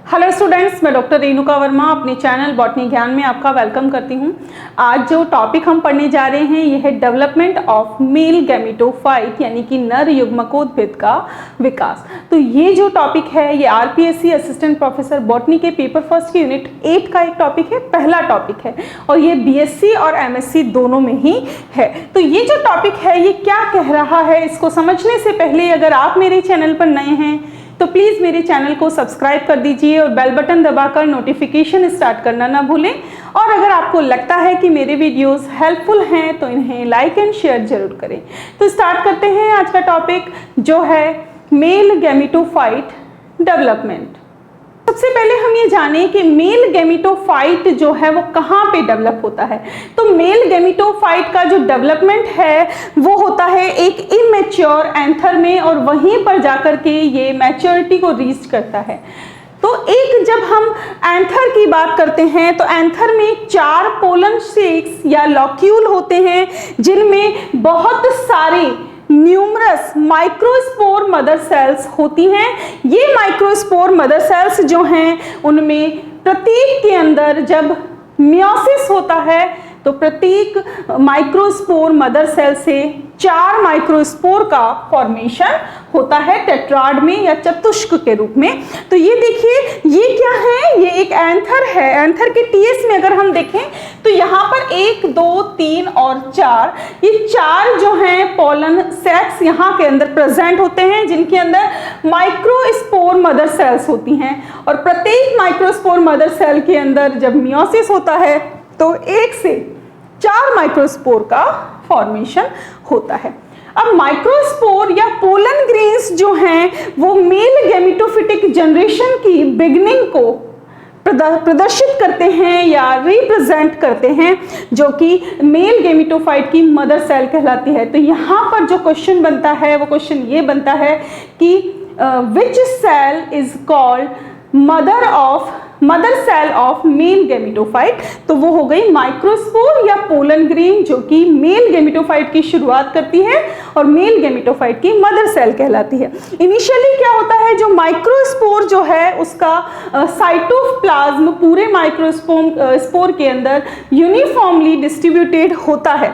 Hello students, मैं doctor Renuka Verma अपने channel botany ज्ञान में आपका वेलकम करती हूं। आज जो टॉपिक हम पढ़ने जा रहे हैं यह है डेवलपमेंट ऑफ मेल गैमेटोफाइट यानी कि नर युग्मकोद्भिद का विकास। तो ये जो टॉपिक है ये आरपीएससी असिस्टेंट प्रोफेसर बॉटनी के पेपर फर्स्ट के यूनिट 8 का एक टॉपिक है, पहला टॉपिक है और ये बीएससी और एमएससी दोनों में ही है। तो ये जो टॉपिक है ये क्या कह रहा है, इसको समझने से पहले अगर आप मेरे चैनल पर नए हैं तो प्लीज़ मेरे चैनल को सब्सक्राइब कर दीजिए और बेल बटन दबाकर नोटिफिकेशन स्टार्ट करना ना भूलें। और अगर आपको लगता है कि मेरे वीडियोस हेल्पफुल हैं तो इन्हें लाइक एंड शेयर जरूर करें। तो स्टार्ट करते हैं आज का टॉपिक जो है मेल गैमेटोफाइट डेवलपमेंट। सबसे पहले हम ये जानें कि मेल गैमेटोफाइट जो है वो कहाँ पे डेवलप होता है। तो मेल गैमेटोफाइट का जो डेवलपमेंट है वो होता है एक इमेच्योर एंथर में और वहीं पर जाकर के ये मैच्योरिटी को रीच करता है। तो एक जब हम एंथर की बात करते हैं तो एंथर में 4 पोलन शेक्स या लॉक्यूल होते हैं जिनमें बहुत सारे न्यूमरस माइक्रोस्पोर मदर सेल्स होती हैं। ये माइक्रोस्पोर मदर सेल्स जो हैं उनमें प्रत्येक के अंदर जब मियोसिस होता है तो प्रत्येक माइक्रोस्पोर मदर सेल से 4 माइक्रोस्पोर का फॉर्मेशन होता है टेट्राड में या चतुष्क के रूप में। तो ये देखिए ये क्या है, ये एक एंथर है। एंथर के टीएस में अगर हम देखें तो यहाँ पर 1, 2, 3 और 4 ये 4 जो हैं पोलन सेक्स यहाँ के अंदर प्रेजेंट होते हैं जिनके अंदर माइक्रोस्पोर मदर सेल्स होती हैं। और प्रत्येक माइक्रोस्पोर मदर सेल के अंदर जब मियोसिस होता है तो 1 से 4 माइक्रोस्पोर का फॉर्मेशन होता है। अब माइक्रोस्पोर या पोलन ग्रेन्स जो हैं वो मेल गैमेटोफिटिक जनरेशन की बिगनिंग को प्रदर्शित करते हैं या रिप्रेजेंट करते हैं जो कि मेल गैमेटोफाइट की मदर सेल कहलाती है। तो यहाँ पर जो क्वेश्चन बनता है वो क्वेश्चन ये बनता है कि which cell is called mother cell of male gametophyte. तो वो हो गई माइक्रोस्पोर या पोलन ग्रेन जो कि मेल गैमेटोफाइट की शुरुआत करती है और मेल गैमेटोफाइट की मदर सेल कहलाती है। इनिशियली क्या होता है, जो माइक्रोस्पोर जो है उसका साइटोप्लाज्म पूरे माइक्रोस्पोर के अंदर यूनिफॉर्मली डिस्ट्रीब्यूटेड होता है,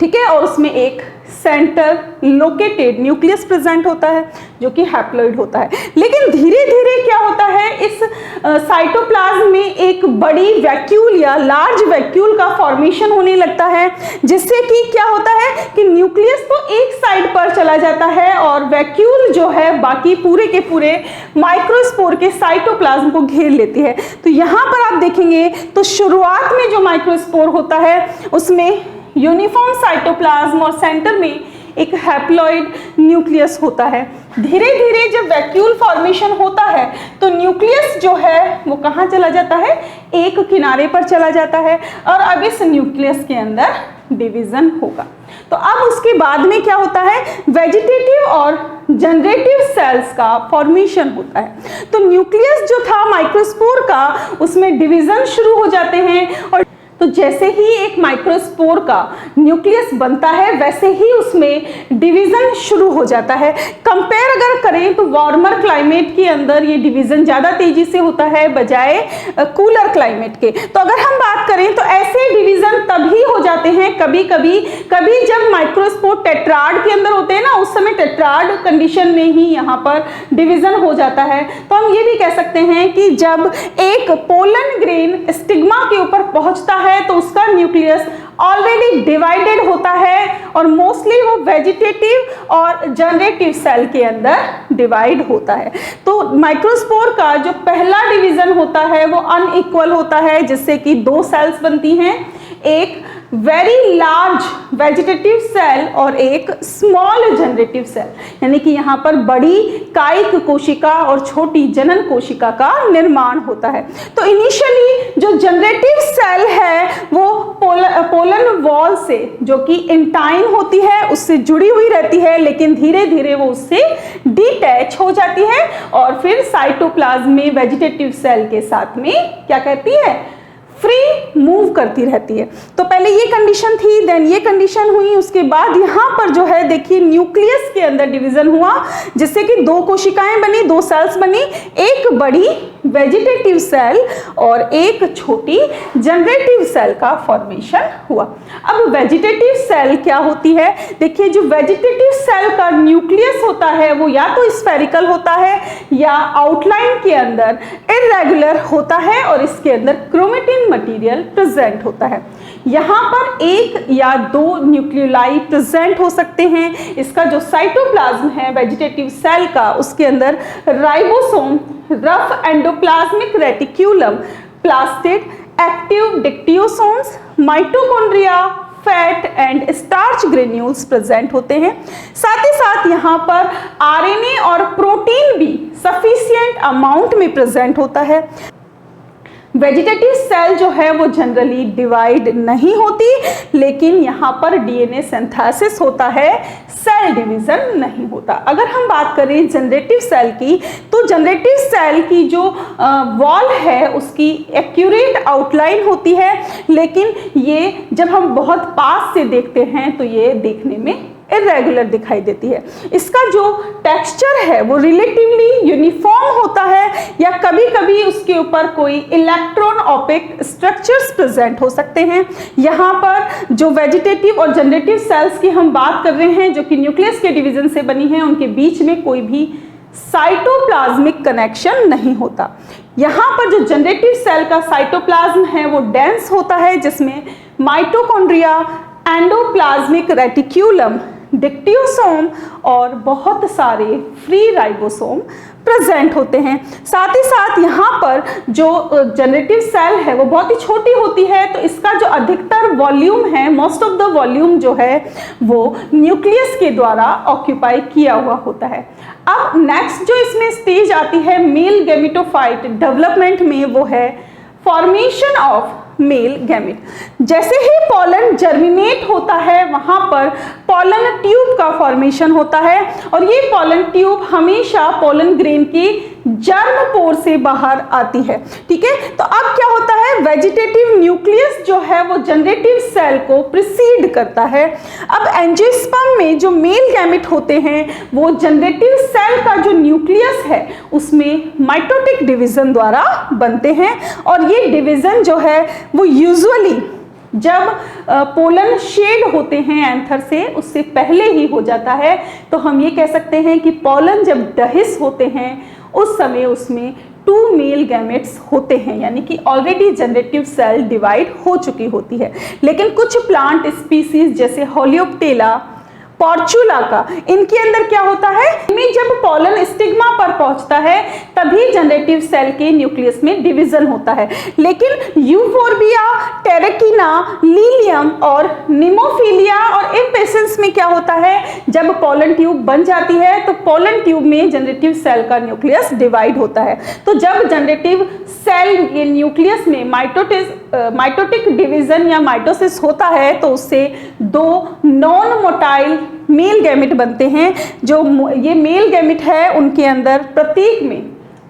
ठीक है, और उसमें एक सेंटर लोकेटेड न्यूक्लियस प्रेजेंट होता है जो कि हैप्लॉइड होता है। लेकिन धीरे धीरे क्या होता है, इस साइटोप्लाज्म में एक बड़ी वैक्यूल या लार्ज वैक्यूल का फॉर्मेशन होने लगता है जिससे कि क्या होता है कि न्यूक्लियस तो एक साइड पर चला जाता है और वैक्यूल जो है बाकी पूरे के पूरे माइक्रोस्पोर के साइटोप्लाज्म को घेर लेती है। तो यहाँ पर आप देखेंगे तो शुरुआत में जो माइक्रोस्पोर होता है उसमें यूनिफॉर्म साइटोप्लाज्म और सेंटर में एक हैप्लॉइड न्यूक्लियस होता है। धीरे धीरे जब वैक्यूल फॉर्मेशन होता है तो न्यूक्लियस जो है वो कहाँ चला जाता है, एक किनारे पर चला जाता है और अब इस न्यूक्लियस के अंदर डिवीजन होगा। तो अब उसके बाद में क्या होता है, वेजिटेटिव और जनरेटिव सेल्स का फॉर्मेशन होता है। तो न्यूक्लियस जो था माइक्रोस्पोर का उसमें डिवीजन शुरू हो जाते हैं और तो जैसे ही एक माइक्रोस्पोर का न्यूक्लियस बनता है वैसे ही उसमें डिवीजन शुरू हो जाता है। कंपेयर अगर करें तो वार्मर क्लाइमेट के अंदर ये डिवीजन ज़्यादा तेजी से होता है बजाय कूलर क्लाइमेट के। तो अगर हम बात करें तो ऐसे डिवीजन तभी हो जाते हैं कभी जब माइक्रोस्पोर टेट्राड के अंदर होते हैं ना, उस समय टेट्राड कंडीशन में ही यहाँ पर डिवीजन हो जाता है। तो हम ये भी कह सकते हैं कि जब एक पोलन ग्रेन स्टिग्मा के ऊपर पहुंचता है तो उसका न्यूक्लियस ऑलरेडी डिवाइडेड होता है और मोस्टली वो वेजिटेटिव और जनरेटिव सेल के अंदर डिवाइड होता है। तो माइक्रोस्पोर का जो पहला डिवीजन होता है वो अनइक्वल होता है जिससे कि 2 सेल्स बनती हैं, एक वेरी लार्ज वेजिटेटिव सेल और एक स्मॉल जनरेटिव सेल, यानी कि यहाँ पर बड़ी कायिक कोशिका और छोटी जनन कोशिका का निर्माण होता है। तो इनिशियली जो जनरेटिव सेल है वो पोलन वॉल से जो कि इंटाइन होती है उससे जुड़ी हुई रहती है, लेकिन धीरे धीरे वो उससे डिटैच हो जाती है और फिर साइटोप्लाज्म में वेजिटेटिव सेल के साथ में क्या कहती है, फ्री मूव करती रहती है। तो पहले ये कंडीशन थी, देन ये कंडीशन हुई, उसके बाद यहाँ पर जो है देखिए न्यूक्लियस के अंदर डिवीजन हुआ, जिससे कि दो कोशिकाएं बनी, दो सेल्स बनी, एक बड़ी वेजिटेटिव सेल और एक छोटी जनरेटिव सेल का फॉर्मेशन हुआ। अब वेजिटेटिव सेल क्या होती है? देखिए जो वेजिटेटिव सेल का न्यूक्लियस होता है वो या तो स्फेरिकल होता है या आउटलाइन के अंदर इरेगुलर होता है और इसके अंदर क्रोमेटिन मटेरियल प्रेजेंट होता है। यहाँ पर एक या दो न्यूक्लियोलाई प्रेजेंट हो सकते हैं। इसका जो साइटोप्लाज्म है वेजिटेटिव सेल का, उसके अंदर ribosome, rough endoplasmic reticulum, plastid, active dictyosomes, mitochondria, fat and starch granules present होते हैं। साथ ही साथ यहाँ पर आरएनए और प्रोटीन भी सफिशिएंट अमाउंट में प्रेजेंट होता है। वेजिटेटिव सेल जो है वो जनरली डिवाइड नहीं होती, लेकिन यहाँ पर डीएनए सिंथेसिस होता है, सेल डिवीजन नहीं होता। अगर हम बात करें जनरेटिव सेल की, तो जनरेटिव सेल की जो वॉल है उसकी एक्यूरेट आउटलाइन होती है, लेकिन ये जब हम बहुत पास से देखते हैं तो ये देखने में इरेगुलर दिखाई देती है। इसका जो टेक्सचर है वो रिलेटिवली यूनिफॉर्म होता है या कभी कभी उसके ऊपर कोई इलेक्ट्रॉन ओपेक स्ट्रक्चर्स प्रेजेंट हो सकते हैं। यहाँ पर जो वेजिटेटिव और जनरेटिव सेल्स की हम बात कर रहे हैं जो कि न्यूक्लियस के डिवीजन से बनी है, उनके बीच में कोई भी साइटोप्लाज्मिक कनेक्शन नहीं होता। यहाँ पर जो जनरेटिव सेल का साइटोप्लाज्म है वो डेंस होता है, जिसमें माइटोकॉन्ड्रिया, एंडोप्लाज्मिक रेटिक्यूलम, डिक्टियोसोम और बहुत सारे फ्री राइबोसोम प्रेजेंट होते हैं। साथ ही साथ यहाँ पर जो जनरेटिव सेल है वो बहुत ही छोटी होती है, तो इसका जो अधिकतर वॉल्यूम है, मोस्ट ऑफ द वॉल्यूम जो है वो न्यूक्लियस के द्वारा ऑक्यूपाई किया हुआ होता है। अब नेक्स्ट जो इसमें स्टेज आती है मेल गैमेटोफाइट डेवलपमेंट में, वो है फॉर्मेशन ऑफ मेल गैमेट। जैसे ही पॉलन जर्मिनेट होता है वहां पर पॉलन ट्यूब का फॉर्मेशन होता है और ये पॉलन ट्यूब हमेशा पॉलन ग्रेन की जर्म पोर से बाहर आती है। ठीक है, तो अब क्या होता है, वेजिटेटिव न्यूक्लियस जो है वो जनरेटिव सेल को प्रिसीड करता है। अब एंजियोस्पर्म में जो मेल गैमेट होते हैं वो जनरेटिव सेल का जो न्यूक्लियस है उसमें माइटोटिक डिवीजन द्वारा बनते हैं और ये डिवीजन जो है वो यूजुअली जब पोलन शेड होते हैं एंथर से, उससे पहले ही हो जाता है। तो हम ये कह सकते हैं कि पोलन जब डहिस होते हैं उस समय उसमें 2 मेल गैमेट्स होते हैं, यानी कि ऑलरेडी जनरेटिव सेल डिवाइड हो चुकी होती है। लेकिन कुछ प्लांट स्पीसीज जैसे होलियोप्टेला, पॉर्चुला का, इनके अंदर क्या होता है, इनमें जब पॉलन स्टिग्मा पर पहुंचता है तभी जनरेटिव सेल के न्यूक्लियस में डिवीजन होता है। लेकिन यूफोर्बिया, टेरेकिना, लीलियम और निमोफिलिया और इम्पेशंस में क्या होता है, जब पॉलन ट्यूब बन जाती है तो पॉलन ट्यूब में जनरेटिव सेल का न्यूक्लियस डिवाइड होता है। तो जब जनरेटिव सेल के न्यूक्लियस में माइटोटिक डिवीजन या माइटोसिस होता है तो उससे 2 नॉन मोटाइल मेल गैमेट बनते हैं। जो ये मेल गैमेट है उनके अंदर प्रत्येक में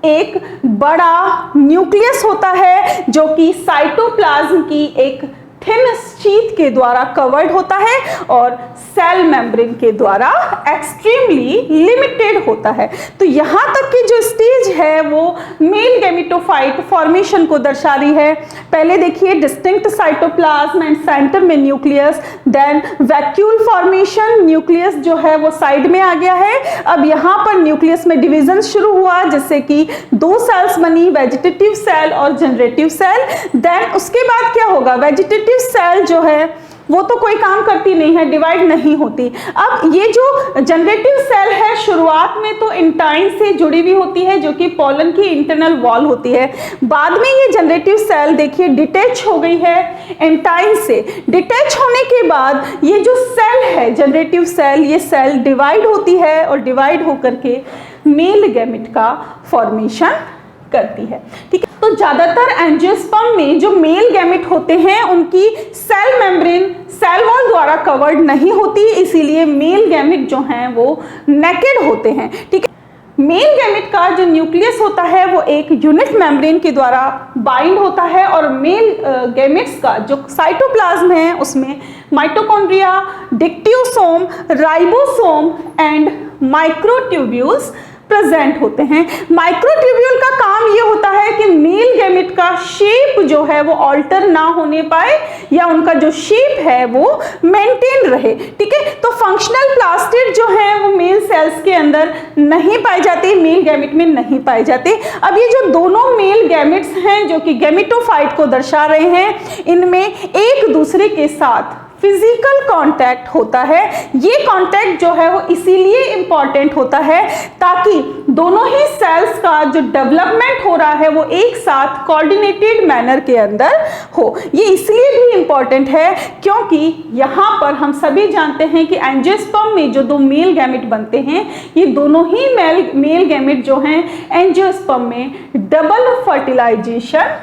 एक बड़ा न्यूक्लियस होता है जो कि साइटोप्लाज्म की एक थिन शीट के द्वारा कवर्ड होता है और सेल मेम्ब्रेन के द्वारा एक्सट्रीमली लिमिटेड होता है। तो यहाँ तक की जो स्टेज है वो मेल गैमेटोफाइट फॉर्मेशन को दर्शा रही है। पहले देखिए डिस्टिंक्ट साइटोप्लाज्म एंड सेंटर में nucleus, then vacuole formation, nucleus जो है वो साइड में आ गया है। अब यहाँ पर न्यूक्लियस में डिवीजन शुरू हुआ जिससे कि 2 सेल्स बनी, वेजिटेटिव सेल और जनरेटिव सेल। देन उसके बाद क्या होगा, वेजिटेटिव सेल जो है वो तो कोई काम करती नहीं है, डिवाइड नहीं होती। अब ये जो जनरेटिव सेल है शुरुआत में तो इंटाइन से जुड़ी हुई होती है जो कि पॉलन की इंटरनल वॉल होती है। बाद में ये जनरेटिव सेल देखिए डिटैच हो गई है इंटाइन से। डिटैच होने के बाद ये जो सेल है जनरेटिव सेल, ये सेल डिवाइड होती है और डिवाइड होकर के मेल गैमेट का फॉर्मेशन करती है। ठीक है, तो ज्यादातर एंजियोस्पर्म में जो मेल गैमेट होते हैं उनकी सेल मेम्ब्रेन सेल वॉल द्वारा कवर्ड नहीं होती, इसीलिए मेल गैमेट जो हैं वो नेकेड होते हैं। ठीक है, मेल गैमेट का जो न्यूक्लियस होता है वो एक यूनिट मेम्ब्रेन के द्वारा बाइंड होता है और मेल गैमेट्स का जो साइटोप्लाज्म है उसमें mitochondria, dictyosome, ribosome and microtubules present होते हैं। माइक्रोट्यूब्यूल का काम ये होता है कि मेल गैमेट का शेप जो है वो ऑल्टर ना होने पाए या उनका जो शेप है वो मेंटेन रहे, ठीक है। तो फंक्शनल प्लास्टिड जो है वो मेल सेल्स के अंदर नहीं पाए जाते, मेल गैमेट में नहीं पाए जाते। अब ये जो दोनों मेल गैमेट्स हैं जो कि गैमेटोफाइट को दर्शा रहे हैं, इनमें एक दूसरे के साथ फिजिकल कांटेक्ट होता है। ये कांटेक्ट जो है वो इसीलिए इंपॉर्टेंट होता है ताकि दोनों ही सेल्स का जो डेवलपमेंट हो रहा है वो एक साथ कोऑर्डिनेटेड मैनर के अंदर हो। ये इसलिए भी इंपॉर्टेंट है क्योंकि यहाँ पर हम सभी जानते हैं कि एंजियोस्पर्म में जो दो मेल गैमेट बनते हैं, ये दोनों ही मेल गैमेट जो हैं एंजियोस्पर्म में डबल फर्टिलाइजेशन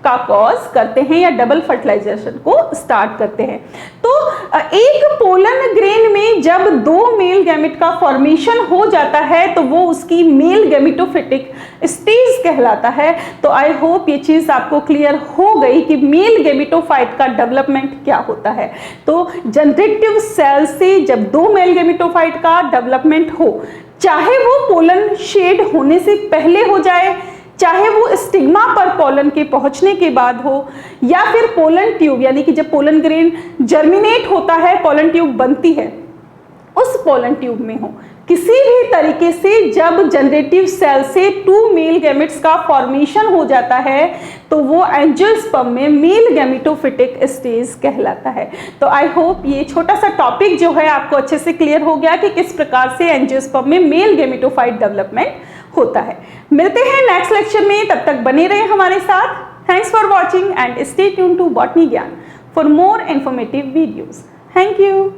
का कॉज करते हैं या डबल फर्टिलाइजेशन को स्टार्ट करते हैं। तो एक पोलन ग्रेन में जब दो मेल गैमेट का फॉर्मेशन हो जाता है तो वो उसकी मेल गैमेटोफिटिक स्टेज कहलाता है। तो आई होप ये चीज़ आपको क्लियर हो गई कि मेल गैमेटोफाइट का डेवलपमेंट क्या होता है। तो जनरेटिव सेल से जब दो मेल गैमेटोफाइट का डेवलपमेंट हो, चाहे वो पोलन शेड होने से पहले हो जाए, चाहे वो स्टिग्मा पर पोलन के पहुंचने के बाद हो, या फिर पोलन ट्यूब यानी कि जब पोलन ग्रेन जर्मिनेट होता है, पोलन ट्यूब बनती है, उस पोलन ट्यूब में हो, किसी भी तरीके से जब जनरेटिव सेल से टू मेल गैमेट्स का फॉर्मेशन हो जाता है तो वो एंजियोस्पर्म में मेल गैमेटोफिटिक स्टेज कहलाता है। तो आई होप ये छोटा सा टॉपिक जो है आपको अच्छे से क्लियर हो गया कि किस प्रकार से एंजियोस्पर्म में मेल गैमेटोफाइट डेवलपमेंट होता है। मिलते हैं नेक्स्ट लेक्चर में, तब तक बने रहे हमारे साथ। Thanks for watching and stay tune to botany Gyan for more informative videos. Thank you.